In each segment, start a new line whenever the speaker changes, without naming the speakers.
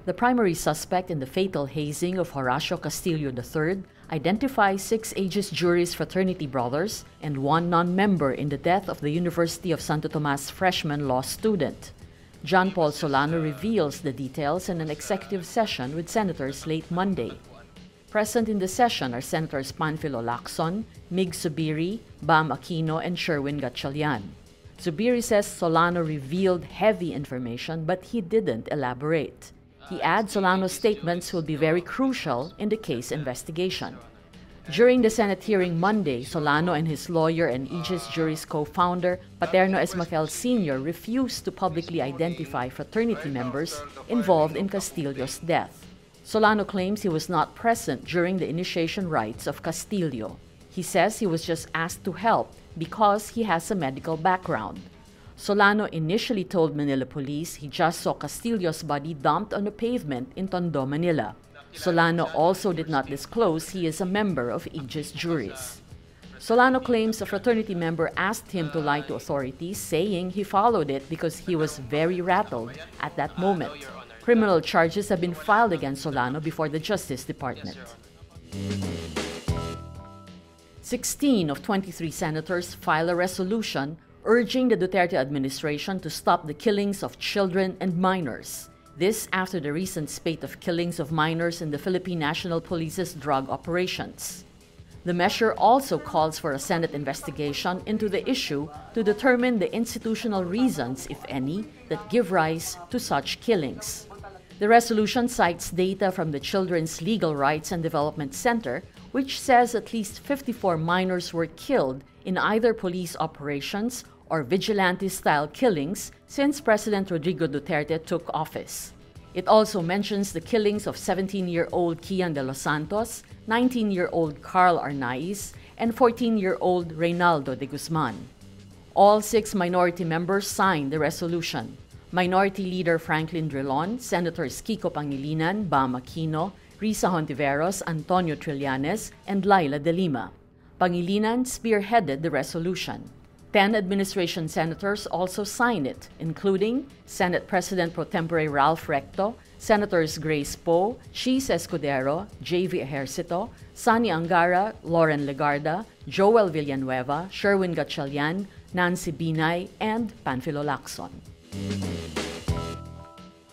The primary suspect in the fatal hazing of Horacio Castillo III identifies 6 Aegis Juris fraternity brothers and 1 non-member in the death of the University of Santo Tomas freshman law student. John Paul Solano reveals the details in an executive session with senators late Monday. Present in the session are Senators Panfilo Lacson, Mig Zubiri, Bam Aquino, and Sherwin Gatchalian. Zubiri says Solano revealed heavy information, but he didn't elaborate. He adds Solano's statements will be very crucial in the case investigation. During the Senate hearing Monday, Solano and his lawyer and Aegis Juris co-founder Paterno Esmaquel Sr. refused to publicly identify fraternity members involved in Castillo's death. Solano claims he was not present during the initiation rites of Castillo. He says he was just asked to help because he has a medical background. Solano initially told Manila police he just saw Castillo's body dumped on the pavement in Tondo, Manila. Solano also did not disclose he is a member of Aegis Juris. Solano claims a fraternity member asked him to lie to authorities, saying he followed it because he was very rattled at that moment. Criminal charges have been filed against Solano before the Justice Department. 16 of 23 senators file a resolution urging the Duterte administration to stop the killings of children and minors. This after the recent spate of killings of minors in the Philippine National Police's drug operations. The measure also calls for a Senate investigation into the issue to determine the institutional reasons, if any, that give rise to such killings. The resolution cites data from the Children's Legal Rights and Development Center, which says at least 54 minors were killed in either police operations or vigilante-style killings since President Rodrigo Duterte took office. It also mentions the killings of 17-year-old Kian de los Santos, 19-year-old Carl Arnaiz, and 14-year-old Reynaldo de Guzman. All 6 minority members signed the resolution. Minority Leader Franklin Drilon, Senators Kiko Pangilinan, Bam Aquino, Risa Hontiveros, Antonio Trillanes, and Laila de Lima. Pangilinan spearheaded the resolution. 10 administration senators also signed it, including Senate President Pro Tempore Ralph Recto, Senators Grace Poe, Chis Escudero, J.V. Ejercito, Sani Angara, Loren Legarda, Joel Villanueva, Sherwin Gatchalian, Nancy Binay, and Panfilo Lacson.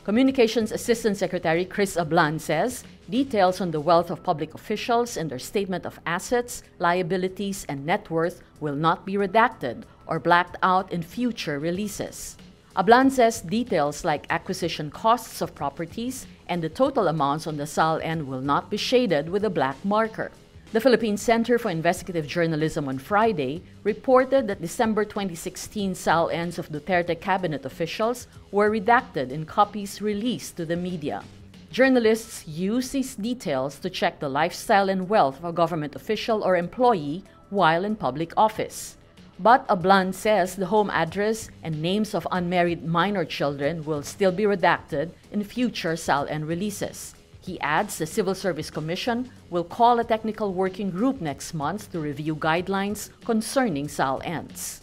Communications Assistant Secretary Chris Ablan says details on the wealth of public officials and their statement of assets, liabilities, and net worth will not be redacted or blacked out in future releases. Ablan says details like acquisition costs of properties and the total amounts on the SALN will not be shaded with a black marker. The Philippine Center for Investigative Journalism on Friday reported that December 2016 SALNs of Duterte cabinet officials were redacted in copies released to the media. Journalists use these details to check the lifestyle and wealth of a government official or employee while in public office. But Ablan says the home address and names of unmarried minor children will still be redacted in future SALN releases. He adds the Civil Service Commission will call a technical working group next month to review guidelines concerning SALNs.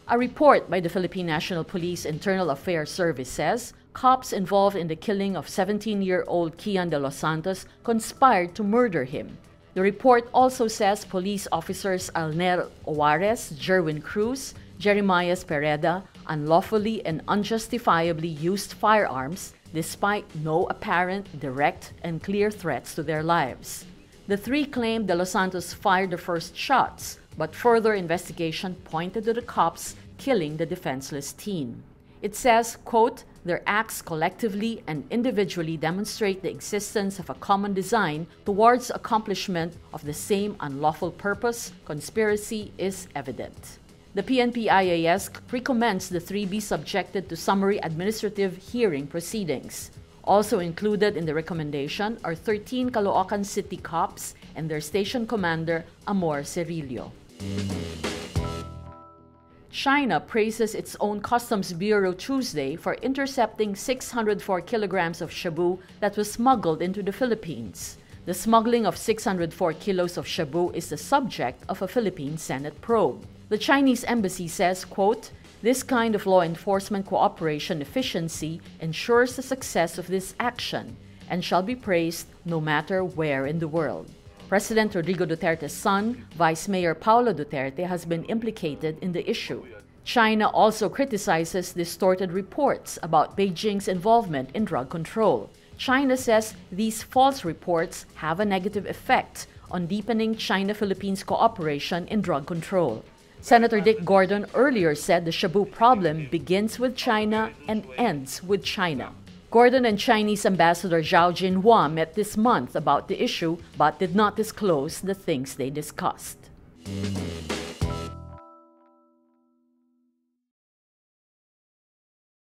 A report by the Philippine National Police Internal Affairs Service says cops involved in the killing of 17-year-old Kian de los Santos conspired to murder him. The report also says police officers Alner Owares, Jerwin Cruz, Jeremias Pereda unlawfully and unjustifiably used firearms despite no apparent, direct, and clear threats to their lives. The 3 claimed de los Santos fired the first shots, but further investigation pointed to the cops killing the defenseless teen. It says, quote, their acts collectively and individually demonstrate the existence of a common design towards accomplishment of the same unlawful purpose. Conspiracy is evident. The PNP-IAS recommends the 3 be subjected to summary administrative hearing proceedings. Also included in the recommendation are 13 Caloocan City cops and their station commander, Amor Cerillo. China praises its own Customs Bureau Tuesday for intercepting 604 kilograms of shabu that was smuggled into the Philippines. The smuggling of 604 kilos of shabu is the subject of a Philippine Senate probe. The Chinese embassy says, quote, This kind of law enforcement cooperation efficiency ensures the success of this action and shall be praised no matter where in the world. President Rodrigo Duterte's son, Vice Mayor Paulo Duterte, has been implicated in the issue. China also criticizes distorted reports about Beijing's involvement in drug control. China says these false reports have a negative effect on deepening China-Philippines cooperation in drug control. Senator Dick Gordon earlier said the Shabu problem begins with China and ends with China. Gordon and Chinese Ambassador Zhao Jinhua met this month about the issue but did not disclose the things they discussed.